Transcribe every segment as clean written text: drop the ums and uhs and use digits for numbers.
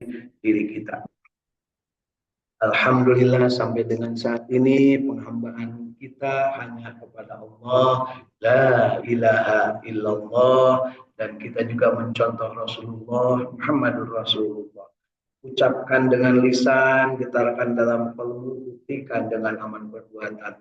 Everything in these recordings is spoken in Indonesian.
diri kita. Alhamdulillah sampai dengan saat ini penghambaan kita hanya kepada Allah, la ilaha illallah, dan kita juga mencontoh Rasulullah Muhammadur Rasulullah. Ucapkan dengan lisan, getarkan dalam kalbu, buktikan dengan amal perbuatan.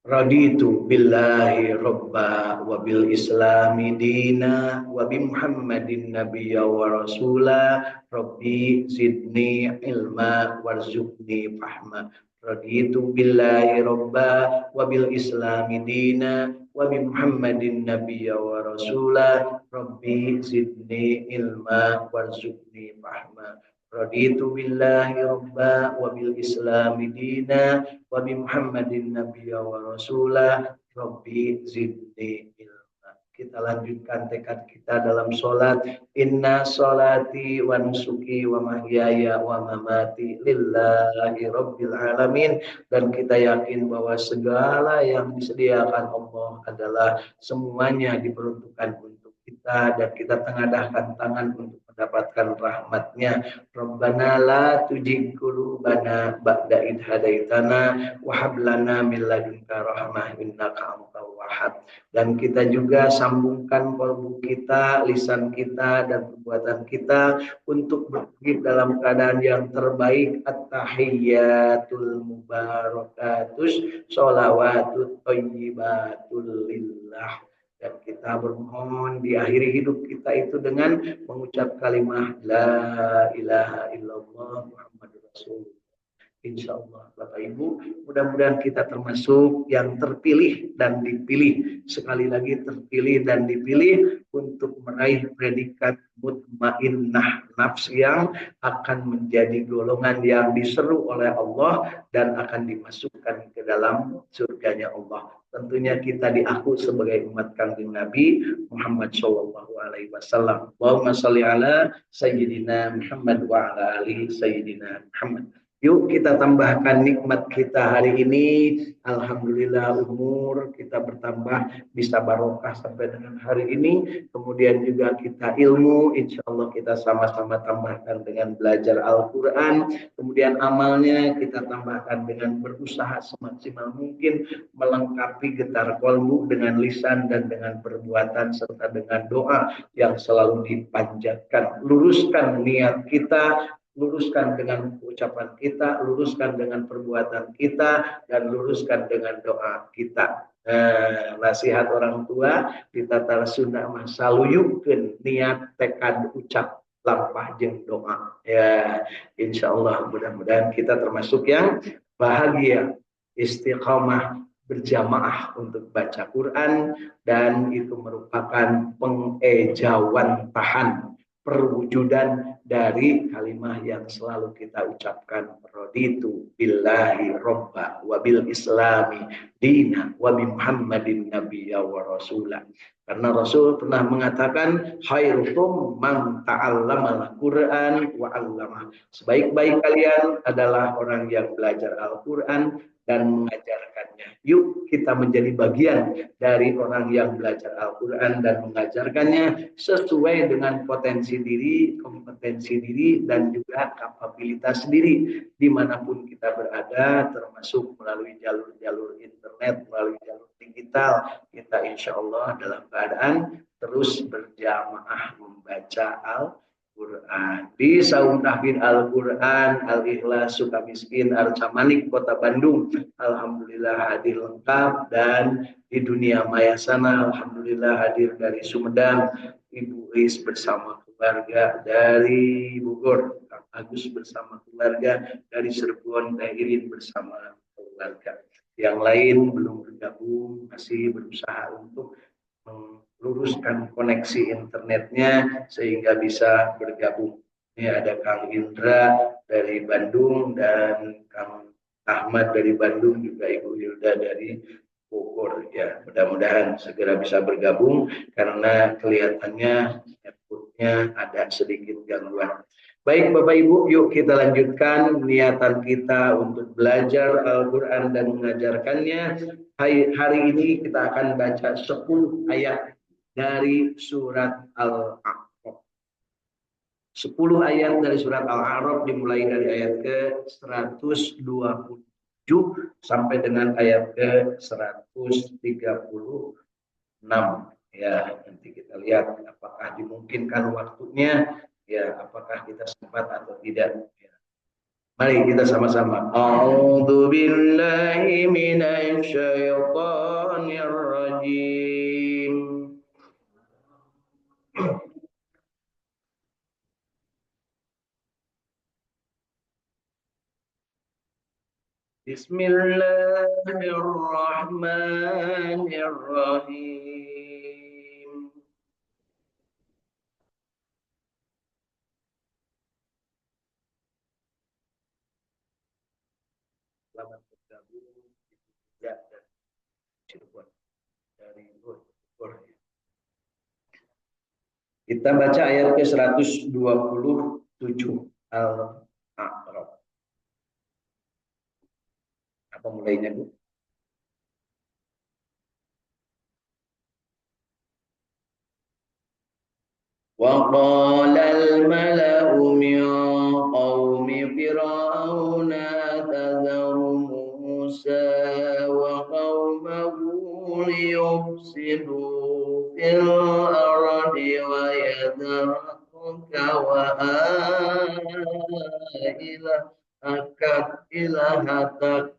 Raditu billahi robba wa bil islami dina wa bi muhammadin nabiyya wa rasula rabbi zidni ilma warzuqni fahma. Raditu billahi robba wa bil islami dina wa bi muhammadin nabiyya wa rasula rabbi zidni ilma warzuqni fahma. Raditu billahi robba wa bil islami dina wa bi Muhammadin nabiyya wa rasulah rabbi zidni ilma. Kita lanjutkan tekad kita dalam sholat. Inna sholati wa nusuki wa mahyaya wa mamati lillahi rabbil alamin. Dan kita yakin bahwa segala yang disediakan Allah adalah semuanya diperuntukkan untuk kita, dan kita tengadahkan tangan untuk mendapatkan rahmatnya. Rabbana la tujig qulubana ba'da id hadaitana wa hab lana min ladunka rahmah innaka antal wahhab. Dan kita juga sambungkan kalbu kita, lisan kita, dan perbuatan kita untuk berpikir dalam keadaan yang terbaik. At-tahiyyatul mubarakatus sholawatut thayyibatul lillah. Dan kita bermohon di akhir hidup kita itu dengan mengucap kalimat la ilaha illallah Muhammadur Rasulullah. Insya Allah Bapak Ibu, mudah-mudahan kita termasuk yang terpilih dan dipilih. Sekali lagi terpilih dan dipilih untuk meraih predikat mutmainnah nafs yang akan menjadi golongan yang diseru oleh Allah dan akan dimasukkan ke dalam surganya Allah. Tentunya kita diaku sebagai umat Kanjeng Nabi Muhammad Shallallahu Alaihi Wasallam. Allahumma sholli ala Sayyidina Muhammad wa ala ali Sayyidina Muhammad. Yuk kita tambahkan nikmat kita hari ini. Alhamdulillah umur kita bertambah, bisa barokah sampai dengan hari ini. Kemudian juga kita ilmu, insya Allah kita sama-sama tambahkan dengan belajar Al-Quran. Kemudian amalnya kita tambahkan dengan berusaha semaksimal mungkin melengkapi getar kolbu dengan lisan dan dengan perbuatan serta dengan doa yang selalu dipanjatkan. Luruskan niat kita, luruskan dengan ucapan kita, luruskan dengan perbuatan kita, dan luruskan dengan doa kita. Nasihat orang tua di tata Sunda mah saluyukeun niat tekad ucap lampah jeung doa. Ya, insya Allah mudah-mudahan kita termasuk yang bahagia, istiqamah berjamaah untuk baca Quran, dan itu merupakan pengejawantahan perwujudan dari kalimah yang selalu kita ucapkan, raditu billahi robba wa bil islami dina wa bi muhammadin nabiyya wa rasulah. Karena Rasul pernah mengatakan khairukum man ta'allama al-Qur'an wa 'allama. Sebaik-baik kalian adalah orang yang belajar Al-Qur'an dan mengajarkannya. Yuk kita menjadi bagian dari orang yang belajar Al-Quran dan mengajarkannya sesuai dengan potensi diri, kompetensi diri, dan juga kapabilitas diri dimanapun kita berada, termasuk melalui jalur-jalur internet, melalui jalur digital. Kita insya Allah dalam keadaan terus berjamaah membaca Quran di Saung Tahfidz Al-Quran Al-Ikhlas Sukamiskin Arcamanik Kota Bandung. Alhamdulillah hadir lengkap, dan di dunia maya sana alhamdulillah hadir dari Sumedang Ibu Is bersama keluarga, dari Bogor Kang Agus bersama keluarga, dari Cirebon Teh Irin bersama keluarga. Yang lain belum bergabung, masih berusaha untuk meluruskan koneksi internetnya sehingga bisa bergabung. Ini ada Kang Indra dari Bandung dan Kang Ahmad dari Bandung, juga Ibu Hilda dari Bogor. Ya, mudah-mudahan segera bisa bergabung karena kelihatannya networknya ada sedikit gangguan. Baik Bapak Ibu, yuk kita lanjutkan niatan kita untuk belajar Al-Quran dan mengajarkannya. Hari ini kita akan baca 10 ayat dari surat Al-A'raf. 10 ayat dari surat Al-A'raf dimulai dari ayat ke 127 sampai dengan ayat ke 136. Ya, nanti kita lihat apakah dimungkinkan waktunya, ya apakah kita sempat atau tidak. Ya. Mari kita sama-sama. A'udzu billahi minasy syaithanir rajim. Bismillahirrahmanirrahim. Selamat bergabung di dan Cirebon dari Bogor. Kita baca ayat ke 127 Al-A'raf. Apa mulainya, Bu? وقال الملأ من قوم فرعون تذر موسى وقومه ليفسدوا في الأرض ويذرك وآلهتك إلهتك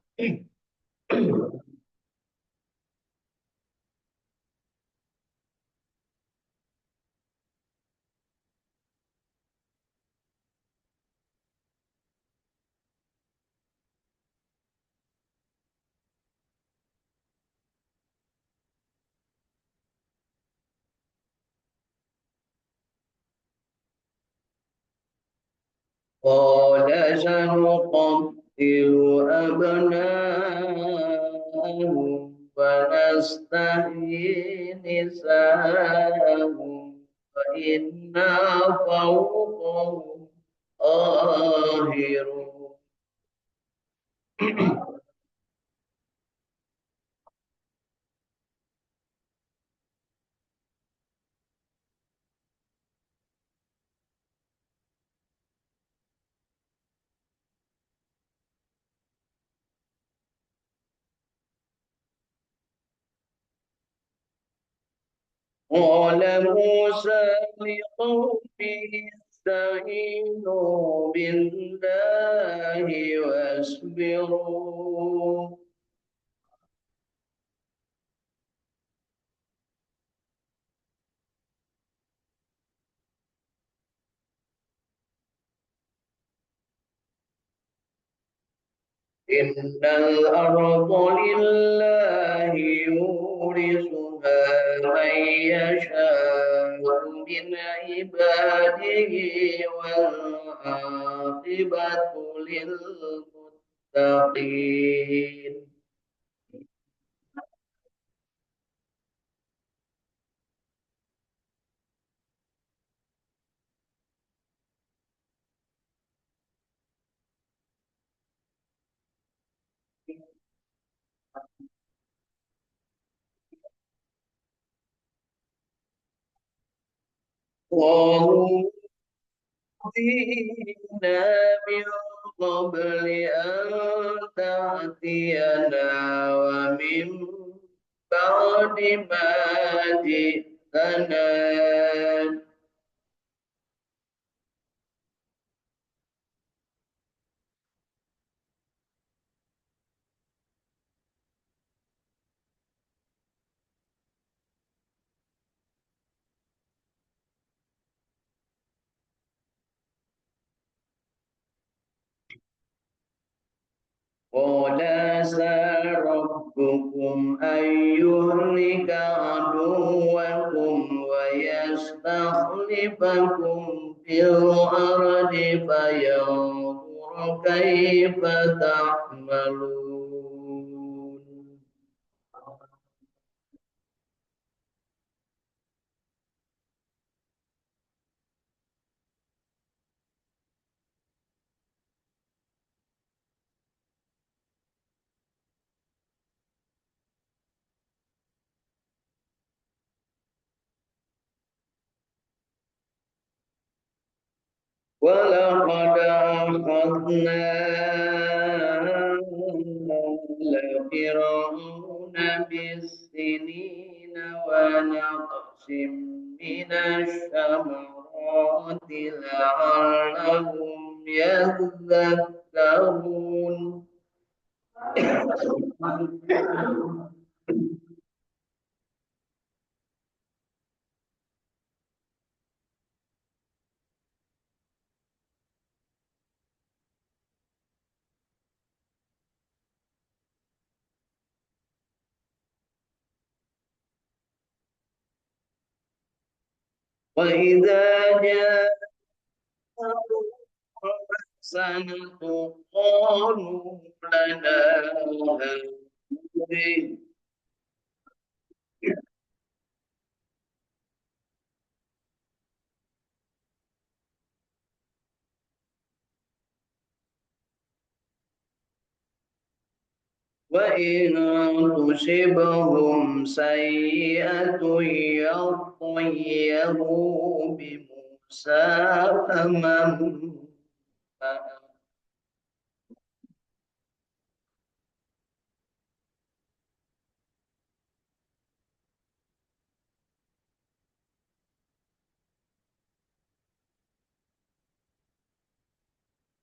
قال سنقتل أبناءهم ونستحيي نساءهم وإنا فوقهم قاهرون. قال موسى لقومه استعينوا بالله واصبروا إن الأرض لله يورثها من يشاء من عباده والعاقبة للمتقين. قالوا أوذينا من قبل أن تأتينا ومن بعد ما جئتنا. قال عسى ربكم أن يهلك عدوكم ويستخلفكم في الأرض فينظر كيف تعملون. ولقد أخذنا آل فرعون بالسنين ونقص من الثمرات لعلهم يذكرون. وإذا جاء سنة قالوا لنا هذه وإن تصبهم سيئة يطيروا بموسى فمن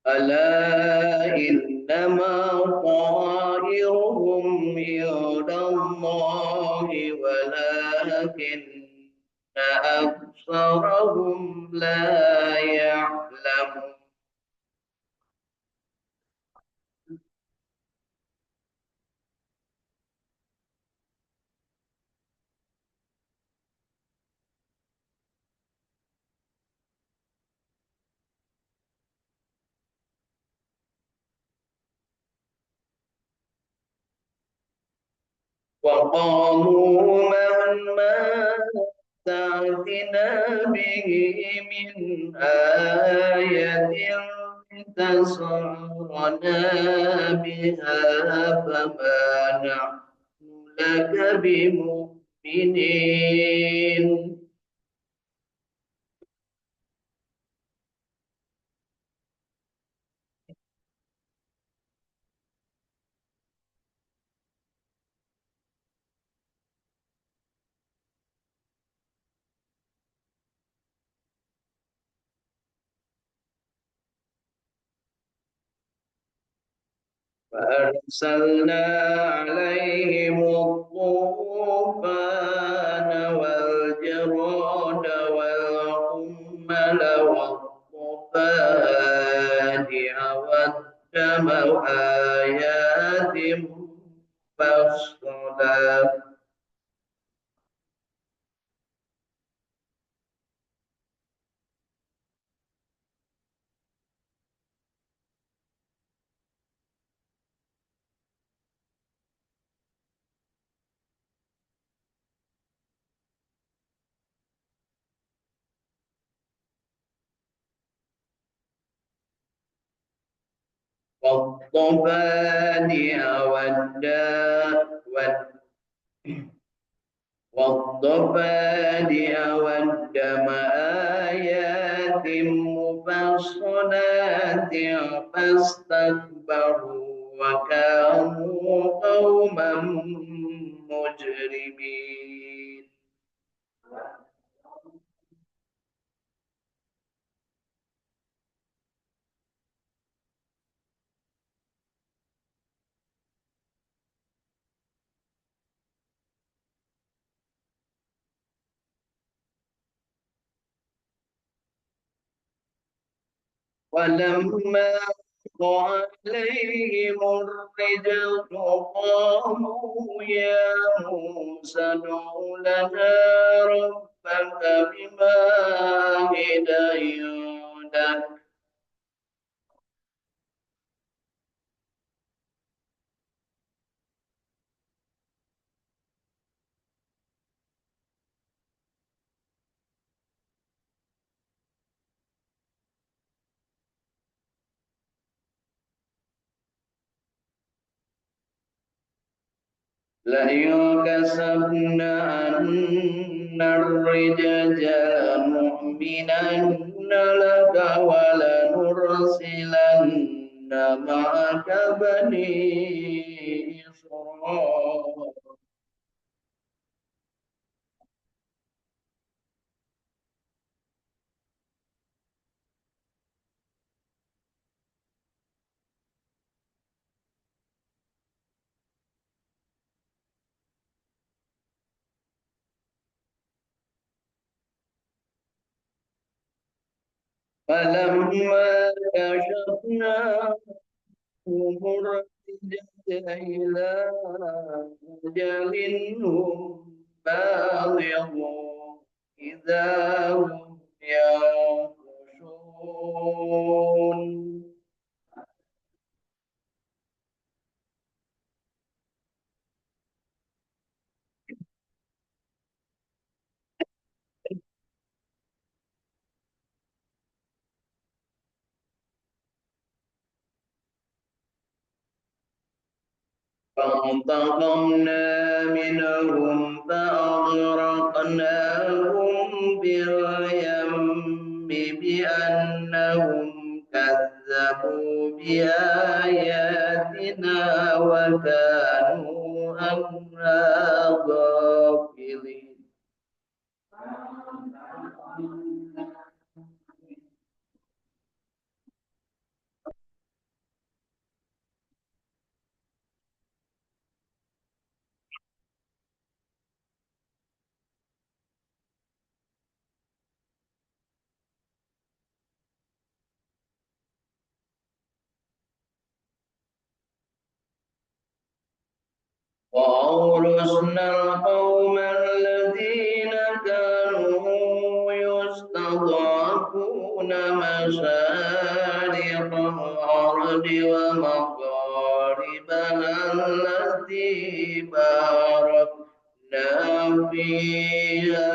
ألا إنما طائرهم عند الله ولكن أكثرهم لا يعلمون. وقالوا مهما تأتنا به من آية تسعرنا بها فما نحن لك بمؤمنين. فأرسلنا عليهم الطوفان والجراد والقمل والضفادع والدم آيات مفصلات. والضفادع والضفادع والدم آيات مفصلات فاستكبروا وكانوا قوما مجرمين. ولما وقع عليهم الرجل قالوا يا موسى ادع لنا ربك بما عهد عندك لئن كسبنا عنا الرجال مؤمنا laka wa lanursilanna ma'aka bani Israil. فلما كشفنا الرجل إلى أجل هم بالغون إذا هم ينكثون. فانتقمنا منهم فأغرقناهم باليم بأنهم كذبوا بآياتنا وكانوا عنها غافلين. وأورثنا القوم الذين كانوا يستضعفون مشارق الأرض ومغاربها التي باركنا فيها.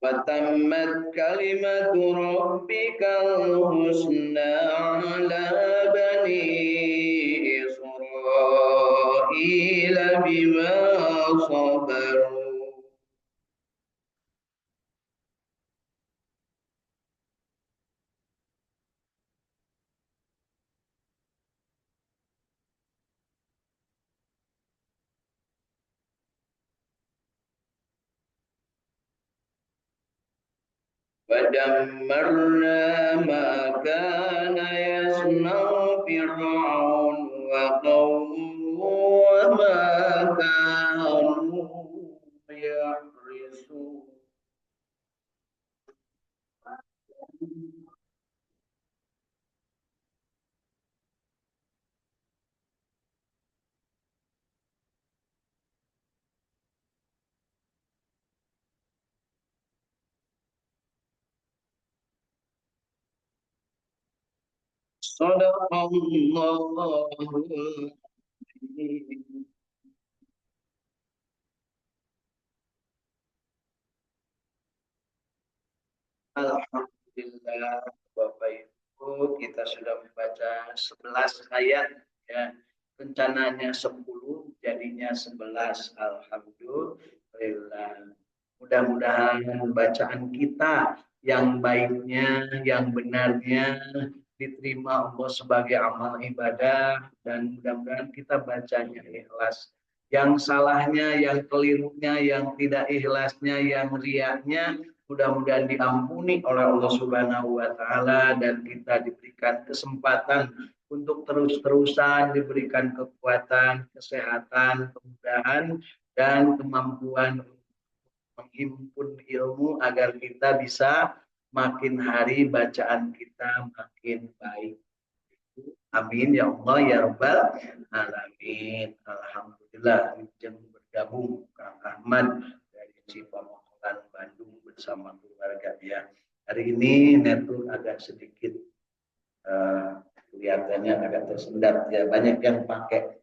وتمت كلمة ربك الحسنى على بني إسرائيل بما صبروا. ودمرنا ما كان يصنع فرعون وقومه وما كانوا يحرسون. صدق الله العظيم. Alhamdulillah, Bapak Ibu, kita sudah membaca 11 ayat ya. Rencananya 10, jadinya 11. Alhamdulillah. Mudah-mudahan bacaan kita yang baiknya, yang benarnya diterima Allah sebagai amal ibadah, dan mudah-mudahan kita bacanya ikhlas. Yang salahnya, yang kelirunya, yang tidak ikhlasnya, yang riaknya, mudah-mudahan diampuni oleh Allah Subhanahu wa taala, dan kita diberikan kesempatan untuk terus-terusan diberikan kekuatan, kesehatan, kemudahan dan kemampuan menghimpun ilmu agar kita bisa makin hari bacaan kita makin baik. Amin ya Allah ya Rabbal alamin. Alhamdulillah yang bergabung Kang Ahmad dari Cipamokolan Bandung bersama keluarga ya. Hari ini network agak sedikit kelihatannya agak tersendat. Imdad ya, banyak yang pakai.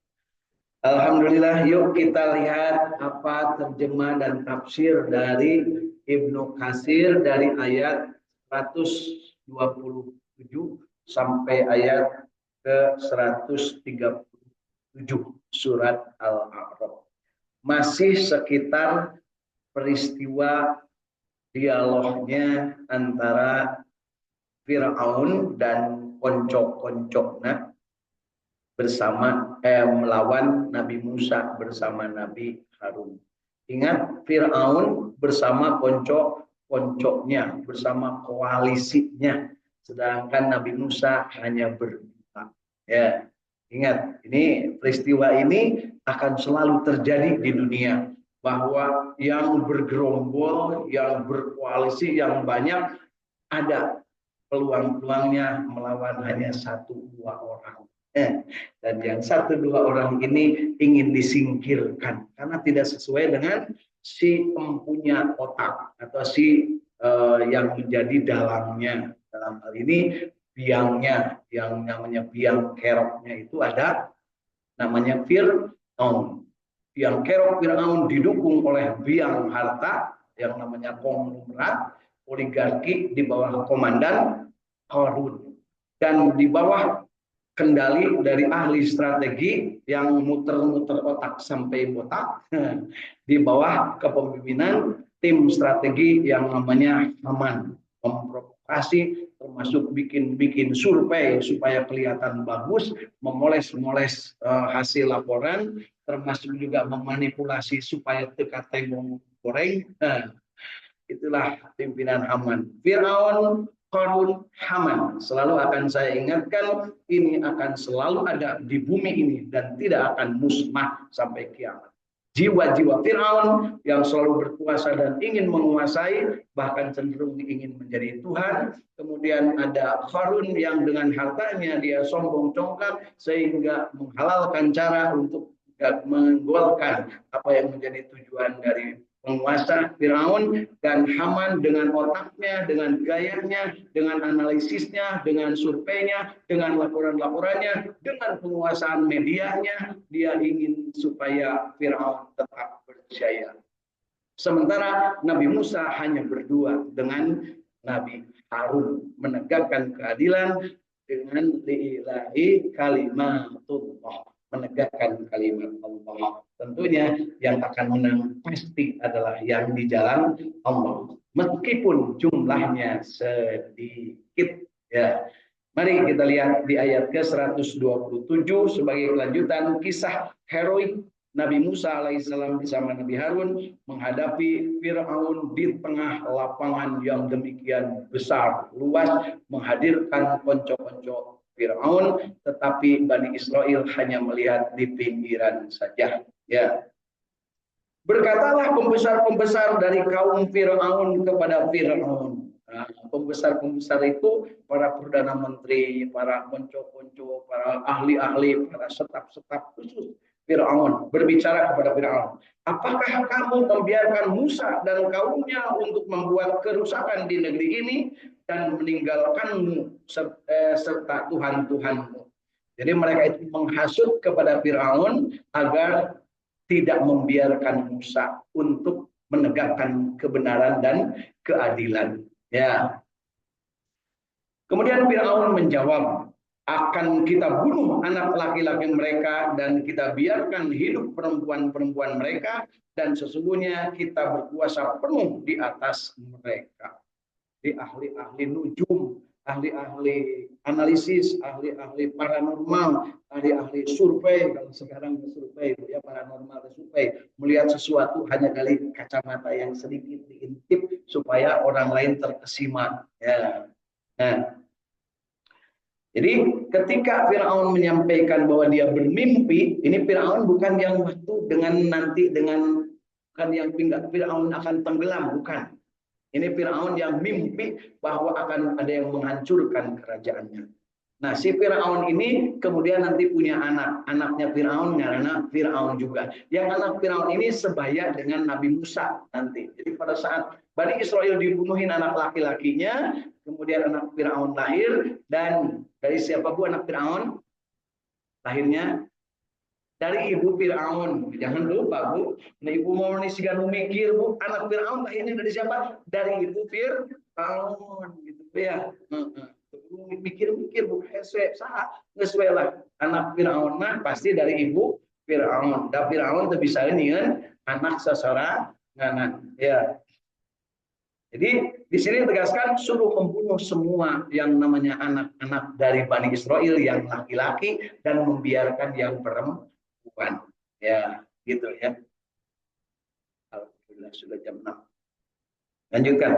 Alhamdulillah, yuk kita lihat apa terjemah dan tafsir dari Ibnu Katsir dari ayat 127 sampai ayat ke 137 surat Al-A'raf. Masih sekitar peristiwa dialognya antara Fir'aun dan konco-koncoknya bersama melawan Nabi Musa bersama Nabi Harun. Ingat, Fir'aun bersama konco-koncoknya, bersama koalisinya, sedangkan Nabi Musa hanya berdua. Ya, ingat, ini peristiwa ini akan selalu terjadi di dunia, bahwa yang bergerombol, yang berkoalisi, yang banyak ada peluang-peluangnya melawan hanya 1-2 orang. Dan yang 1-2 orang ini ingin disingkirkan karena tidak sesuai dengan si empunya otak atau si yang menjadi dalangnya. Dalam hal ini biangnya, yang namanya biang keroknya itu ada namanya Fir'aun. Biang kerok Fir'aun didukung oleh biang harta yang namanya konglomerat oligarki di bawah komandan Harun, dan di bawah kendali dari ahli strategi yang muter-muter otak sampai botak di bawah kepemimpinan tim strategi yang namanya Haman, memprovokasi termasuk bikin survei supaya kelihatan bagus, memoles-moles hasil laporan, termasuk juga memanipulasi supaya teka tengok goreng. Itulah pimpinan Haman. Fir'aun, Qarun, Haman. Selalu akan saya ingatkan, ini akan selalu ada di bumi ini dan tidak akan musnah sampai kiamat. Jiwa-jiwa Fir'aun yang selalu berkuasa dan ingin menguasai, bahkan cenderung ingin menjadi Tuhan. Kemudian ada Qarun yang dengan hartanya dia sombong congkak sehingga menghalalkan cara untuk menggolkan apa yang menjadi tujuan dari penguasa Firaun, dan Haman dengan otaknya, dengan gayanya, dengan analisisnya, dengan surveinya, dengan laporan-laporannya, dengan penguasaan medianya, dia ingin supaya Firaun tetap berjaya. Sementara Nabi Musa hanya berdua dengan Nabi Harun, menegakkan keadilan dengan lillahi kalimatullah, menegakkan kalimat Allah. Tentunya yang akan menang pasti adalah yang di jalan Allah, meskipun jumlahnya sedikit ya. Mari kita lihat di ayat ke-127 sebagai kelanjutan kisah heroik Nabi Musa alaihissalam bersama Nabi Harun menghadapi Fir'aun di tengah lapangan yang demikian besar, luas, menghadirkan konco-konco Fir'aun, tetapi Bani Israel hanya melihat di pinggiran saja. Ya. Berkatalah pembesar-pembesar dari kaum Fir'aun kepada Fir'aun. Nah, pembesar-pembesar itu para perdana menteri, para konco-konco, para ahli-ahli, para setap-setap khusus Fir'aun berbicara kepada Fir'aun. Apakah kamu membiarkan Musa dan kaumnya untuk membuat kerusakan di negeri ini dan meninggalkanmu serta Tuhan-Tuhanmu? Jadi mereka itu menghasut kepada Fir'aun agar tidak membiarkan Musa untuk menegakkan kebenaran dan keadilan. Ya. Kemudian Fir'aun menjawab, akan kita bunuh anak laki-laki mereka dan kita biarkan hidup perempuan-perempuan mereka, dan sesungguhnya kita berkuasa penuh di atas mereka. Di ahli-ahli nujum, ahli-ahli analisis, ahli-ahli paranormal, ahli-ahli survei, kalau sekarang survei ya, paranormal survei, melihat sesuatu hanya dari kacamata yang sedikit diintip supaya orang lain terkesima. Ya. Nah, jadi ketika Fir'aun menyampaikan bahwa dia bermimpi, ini Fir'aun bukan yang waktu dengan nanti dengan bukan yang pinggak Fir'aun akan tenggelam, bukan. Ini Fir'aun yang mimpi bahwa akan ada yang menghancurkan kerajaannya. Nah, si Fir'aun ini kemudian nanti punya anak. Anaknya Fir'aun karena Fir'aun juga. Yang anak Fir'aun ini sebaya dengan Nabi Musa nanti. Jadi pada saat Bani Israel dibunuhin anak laki-lakinya, kemudian anak Fir'aun lahir, dan dari siapa bu anak Fir'aun? Lahirnya dari ibu Fir'aun. Jangan lupa Bu, nah, ibu mau siga mikir Bu, anak Fir'aun lahirnya dari siapa? Dari ibu Fir'aun gitu ya. Mikir-mikir Bu, hese sah ngesuai lah anak Fir'aun nah pasti dari ibu Fir'aun. Da Fir'aun itu bisa ini kan anak sesorangan ya. Jadi di sini tegaskan suruh membunuh semua yang namanya anak-anak dari Bani Israel yang laki-laki dan membiarkan yang perempuan. Ya, gitu ya. Alhamdulillah sudah jam 6. Lanjutkan.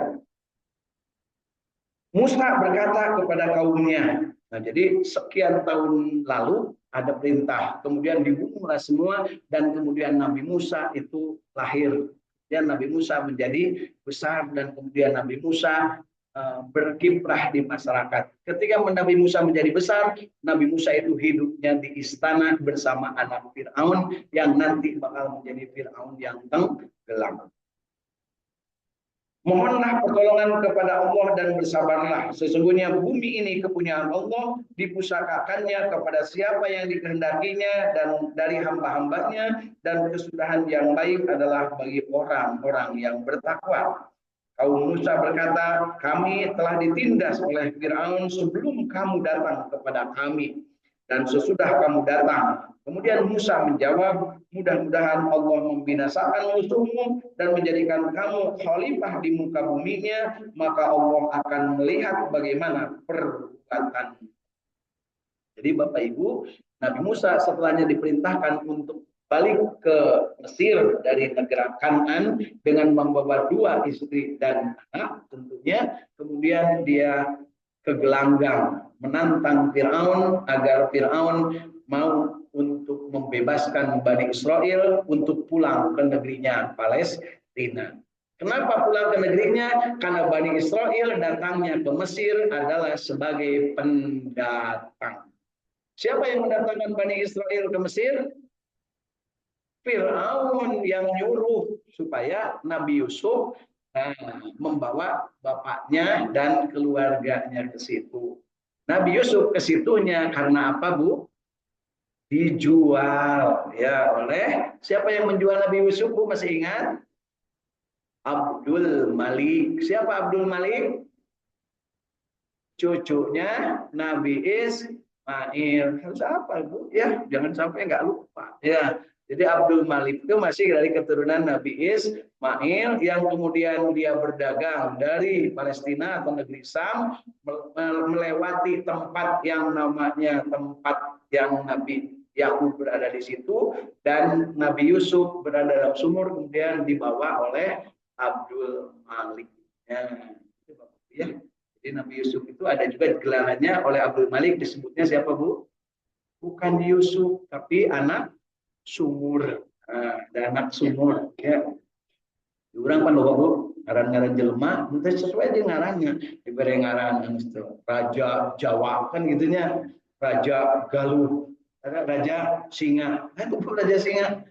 Musa berkata kepada kaumnya. Nah, jadi sekian tahun lalu ada perintah, kemudian dibunuhlah semua dan kemudian Nabi Musa itu lahir. Dan Nabi Musa menjadi besar dan kemudian Nabi Musa berkiprah di masyarakat. Ketika Nabi Musa menjadi besar, Nabi Musa itu hidupnya di istana bersama anak Fir'aun yang nanti bakal menjadi Fir'aun yang tenggelam. Mohonlah pertolongan kepada Allah dan bersabarlah. Sesungguhnya bumi ini kepunyaan Allah, dipusakakannya kepada siapa yang dikehendakinya dan dari hamba-hambanya, dan kesudahan yang baik adalah bagi orang-orang yang bertakwa. Kaum Musa berkata, kami telah ditindas oleh Fir'aun sebelum kamu datang kepada kami dan sesudah kamu datang. Kemudian Musa menjawab, mudah-mudahan Allah membinasakan musuhmu dan menjadikan kamu khalifah di muka buminya, maka Allah akan melihat bagaimana perbuatan. Jadi Bapak Ibu, Nabi Musa setelahnya diperintahkan untuk balik ke Mesir dari negara Kan'an dengan membawa 2 istri dan anak tentunya. Kemudian dia ke gelanggang menantang Fir'aun agar Fir'aun mau untuk membebaskan Bani Israel untuk pulang ke negerinya Palestina. Kenapa pulang ke negerinya? Karena Bani Israel datangnya ke Mesir adalah sebagai pendatang. Siapa yang mendatangkan Bani Israel ke Mesir? Fir'aun yang nyuruh supaya Nabi Yusuf membawa bapaknya dan keluarganya ke situ. Nabi Yusuf ke situnya karena apa, Bu? Dijual ya oleh siapa yang menjual Nabi Yusuf, Bu? Masih ingat? Abdul Malik. Siapa Abdul Malik? Cucunya Nabi Ismail. Harus apa, Bu? Ya, jangan sampai nggak lupa. Ya. Jadi Abdul Malik itu masih dari keturunan Nabi Ismail yang kemudian dia berdagang dari Palestina atau negeri Sam melewati tempat yang namanya tempat yang Nabi Yakub berada di situ dan Nabi Yusuf berada dalam sumur kemudian dibawa oleh Abdul Malik. Ya. Jadi Nabi Yusuf itu ada juga gelarnya oleh Abdul Malik disebutnya siapa, Bu? Bukan Yusuf tapi anak sumur, ada anak sumur ya. Orang kan loba Bu, ngaran-ngaran jelema, itu sesuai dengan ngarannya. Diberi ngaran itu Raja Jawa kan gitunya, Raja Galuh, Raja Singa. Itu Raja Singa.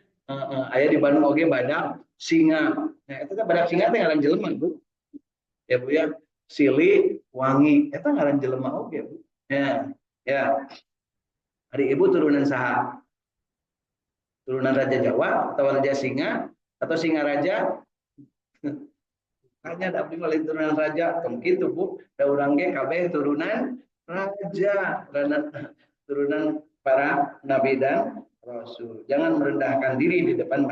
Aya di Bandung oge badak singa. Nah, itu kan badak singa teh ngaran jelema, Bu. Ya Bu ya. Sili Wangi, itu ngaran jelema oge, Bu. Ya. Ya. Hari Ibu turunan saha? Turunan Raja Jawa atau Raja Singa atau Singa Raja? Hanya dapat oleh turunan Raja, begitu Bu. Da urang ge kabeh turunan Raja, turunan para Nabi dan Rasul. Jangan merendahkan diri di depan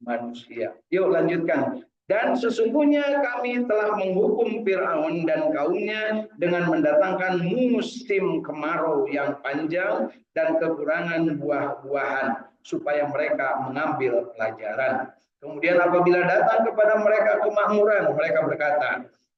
manusia. Yuk lanjutkan. Dan sesungguhnya kami telah menghukum Fir'aun dan kaumnya dengan mendatangkan musim kemarau yang panjang dan kekurangan buah-buahan supaya mereka mengambil pelajaran. Kemudian apabila datang kepada mereka kemakmuran, mereka berkata,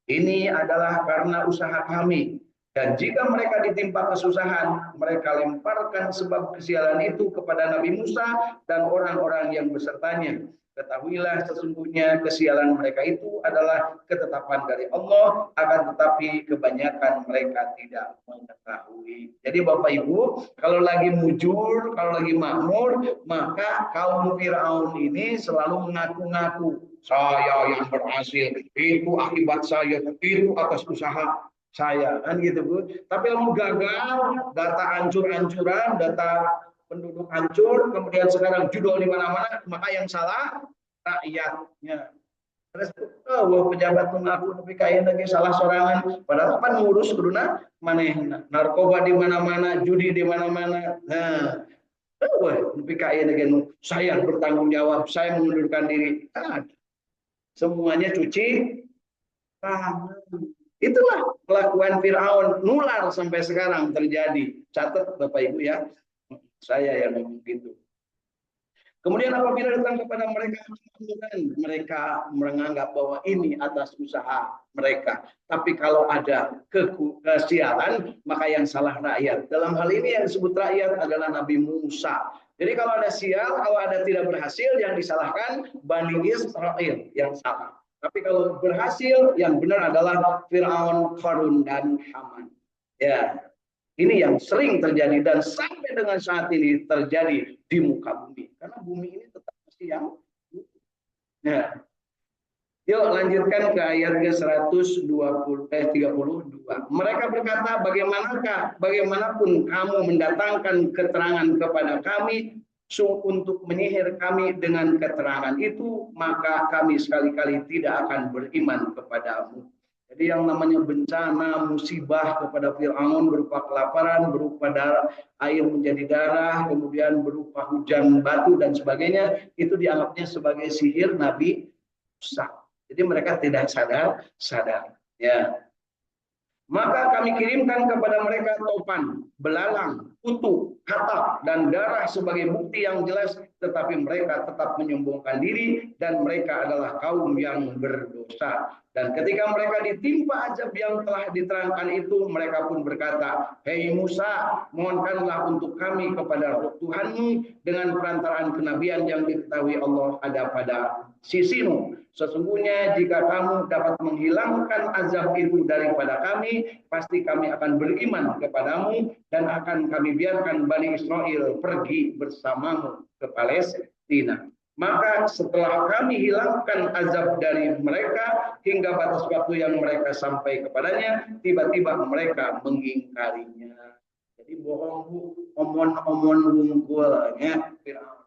ini adalah karena usaha kami. Dan jika mereka ditimpa kesusahan, mereka lemparkan sebab kesialan itu kepada Nabi Musa dan orang-orang yang besertanya. Ketahuilah sesungguhnya kesialan mereka itu adalah ketetapan dari Allah, akan tetapi kebanyakan mereka tidak mengetahui. Jadi Bapak Ibu, kalau lagi mujur, kalau lagi makmur, maka kaum Fir'aun ini selalu mengaku-ngaku, saya yang berhasil, itu akibat saya, itu atas usaha. saya kan gitu Bu. Tapi kalau gagal, data hancur-hancuran, data penduduk hancur, kemudian sekarang judul di mana-mana, maka yang salah rakyatnya. Terus pejabat mengaku tapi kayak lagi salah sorangan, padahal kan ngurus kuduna maneh narkoba di mana-mana, judi di mana-mana. Nah, tapi kayak lagi saya bertanggung jawab, saya mengundurkan diri. Kan semuanya cuci tangan. Itulah kelakuan Firaun, nular sampai sekarang terjadi. Catat Bapak Ibu ya. Saya yang ngomong gitu. Kemudian apabila datang kepada mereka, mereka menganggap bahwa ini atas usaha mereka. Tapi kalau ada kesialan, maka yang salah rakyat. Dalam hal ini yang disebut rakyat adalah Nabi Musa. Jadi kalau ada sial, kalau ada tidak berhasil, yang disalahkan Bani Israel yang salah. Tapi kalau berhasil, yang benar adalah Fir'aun, Qarun, dan Haman. Ya, ini yang sering terjadi dan sampai dengan saat ini terjadi di muka bumi. Karena bumi ini tetap masih yang. Nah, yuk lanjutkan ke ayat ke-132. Mereka berkata, bagaimanapun kamu mendatangkan keterangan kepada kami untuk menyihir kami dengan keterangan itu, maka kami sekali-kali tidak akan beriman kepadamu. Jadi yang namanya bencana, musibah kepada Fir'aun berupa kelaparan, berupa darah, air menjadi darah, kemudian berupa hujan batu dan sebagainya, itu dianggapnya sebagai sihir Nabi Musa. Jadi mereka tidak sadar. Ya. Maka kami kirimkan kepada mereka topan, belalang, kutu, katak, dan darah sebagai bukti yang jelas, tetapi mereka tetap menyombongkan diri dan mereka adalah kaum yang berdosa. Dan ketika mereka ditimpa azab yang telah diterangkan itu, mereka pun berkata, "Hei Musa, mohonkanlah untuk kami kepada Tuhanmu dengan perantaraan kenabian yang diketahui Allah ada pada sisimu. Sesungguhnya jika kamu dapat menghilangkan azab itu daripada kami, pasti kami akan beriman kepadamu dan akan kami biarkan Bani Israel pergi bersamamu ke Palestina. Maka setelah kami hilangkan azab dari mereka hingga batas waktu yang mereka sampai kepadanya, tiba-tiba mereka mengingkarinya." Jadi bohong, omon-omon wungkulnya.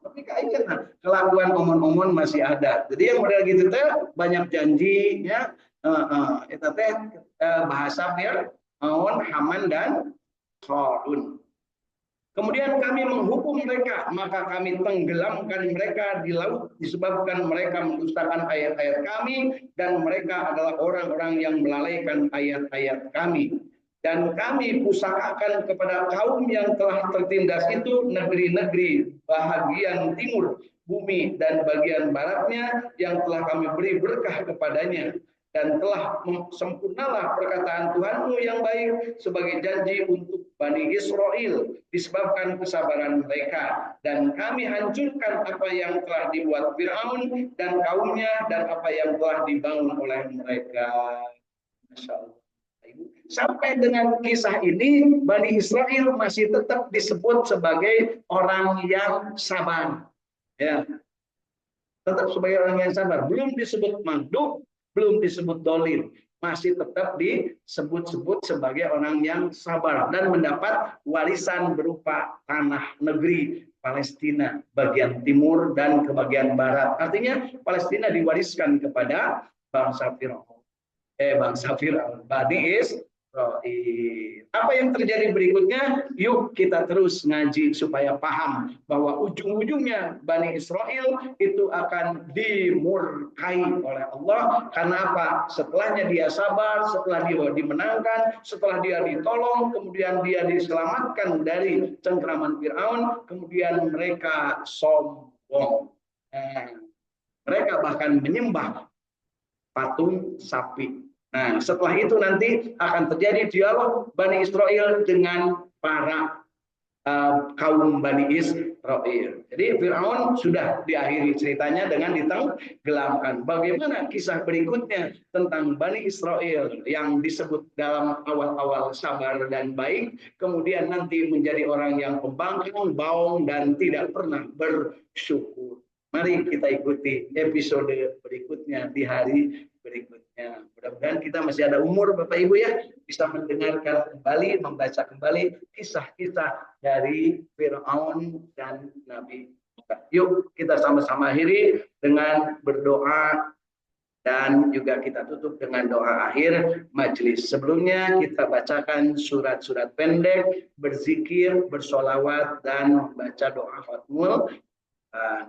Tapi kayaknya kelakuan omon-omon masih ada. Jadi yang model gitu teh banyak janjinya, itu teh bahasa Fir'aun, Haman dan Qarun. Kemudian kami menghukum mereka, maka kami tenggelamkan mereka di laut disebabkan mereka mendustakan ayat-ayat kami dan mereka adalah orang-orang yang melalaikan ayat-ayat kami. Dan kami pusakakan kepada kaum yang telah tertindas itu negeri-negeri bahagian timur bumi dan bagian baratnya yang telah kami beri berkah kepadanya. Dan telah sempurnalah perkataan Tuhanmu yang baik sebagai janji untuk Bani Israel disebabkan kesabaran mereka. Dan kami hancurkan apa yang telah dibuat Fir'aun dan kaumnya dan apa yang telah dibangun oleh mereka. Masya Allah. Sampai dengan kisah ini, Bani Israel masih tetap disebut sebagai orang yang sabar. Ya, tetap sebagai orang yang sabar. Belum disebut manduk, belum disebut dolim. Masih tetap disebut-sebut sebagai orang yang sabar dan mendapat warisan berupa tanah negeri Palestina bagian timur dan ke bagian barat. Artinya Palestina diwariskan kepada bangsa Firaun. Bani Israil. Apa yang terjadi berikutnya? Yuk kita terus ngaji supaya paham bahwa ujung-ujungnya Bani Israel itu akan dimurkai oleh Allah. Karena apa? Setelahnya dia sabar, setelah dia dimenangkan, setelah dia ditolong, kemudian dia diselamatkan dari cengkraman Fir'aun, kemudian mereka sombong. Mereka bahkan menyembah patung sapi. Nah, setelah itu nanti akan terjadi dialog Bani Israel dengan para kaum Bani Israel. Jadi Fir'aun sudah diakhiri ceritanya dengan ditenggelamkan. Bagaimana kisah berikutnya tentang Bani Israel yang disebut dalam awal-awal sabar dan baik, kemudian nanti menjadi orang yang pembangkang, baung, dan tidak pernah bersyukur. Mari kita ikuti episode berikutnya di hari berikutnya. Mudah-mudahan kita masih ada umur Bapak Ibu ya, bisa mendengarkan kembali, membaca kembali kisah-kisah dari Fir'aun dan Nabi Musa. Yuk kita sama-sama akhiri dengan berdoa dan juga kita tutup dengan doa akhir majelis. Sebelumnya kita bacakan surat-surat pendek, berzikir, bersolawat, dan membaca doa khatmul.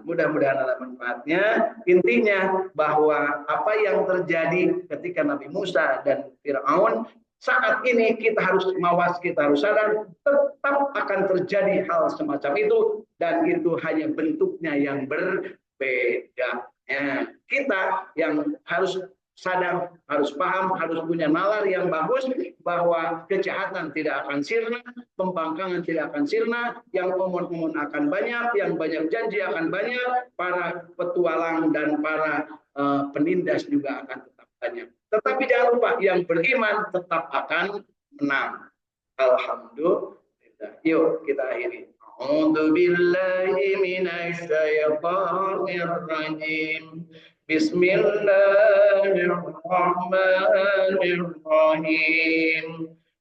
Mudah-mudahan ada manfaatnya. Intinya bahwa apa yang terjadi ketika Nabi Musa dan Fir'aun, saat ini kita harus mawas, kita harus sadar, tetap akan terjadi hal semacam itu, dan itu hanya bentuknya yang berbeda. Kita yang harus sadar, harus paham, harus punya nalar yang bagus bahwa kejahatan tidak akan sirna, pembangkangan tidak akan sirna, yang omon-omon akan banyak, yang banyak janji akan banyak, para petualang dan para penindas juga akan tetap banyak. Tetapi jangan lupa, yang beriman tetap akan menang. Alhamdulillah. Yuk kita akhiri. A'udzu billahi minasy syaithanir rajim. Bismillahirrahmanirrahim.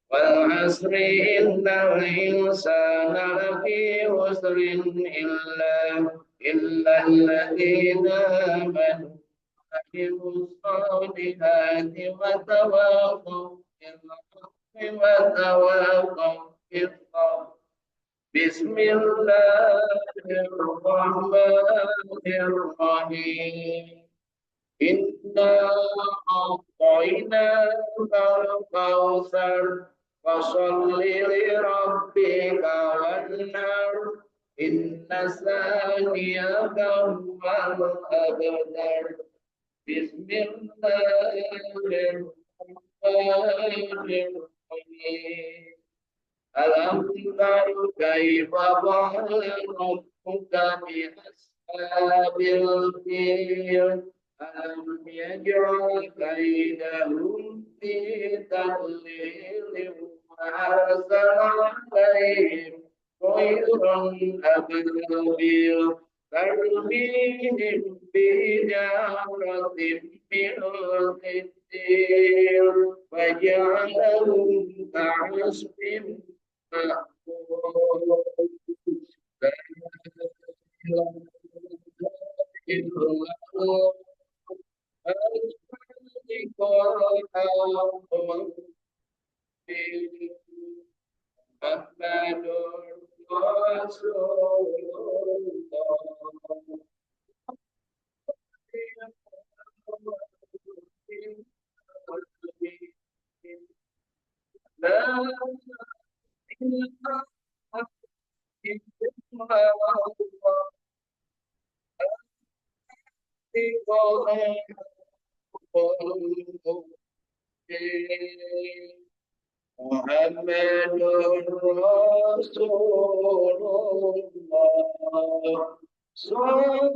Wal asri innal insana lafi khusrin illa alladziina amanu wa amilus solihati wa tawassaw bil haqqi wa tawassaw bis sabr. Bismillahirrahmanirrahim. Inna a'tainakal kautsar fasholli li rabbika wanhar inna saniyaka huwal abtar. Bismillahirrahmanirrahim. Alam taru kaifa fa'ala rabbuka bi ashabil fil. Alam yaj'al kaidahum fi tadlil wa arsala 'alaihim tayran ababil tarmihim bi jaratin min sijil wa ja'alahum ka'asfin Muhammadur Rasulullah Sallallahu alaihi Muhammadur Rasulullah Sallallahu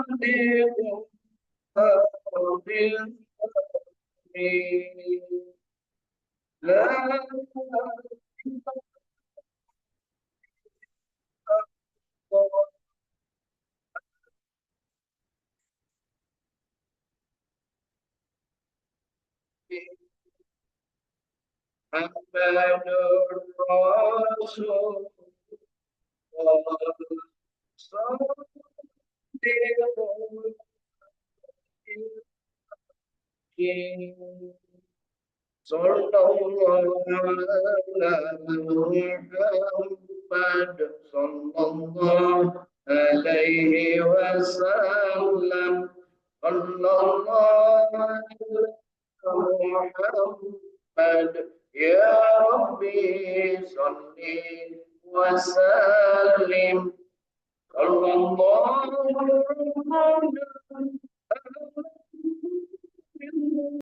alaihi wasallam. Muhammad ya Rabbi salli wa sallim. Sallallahu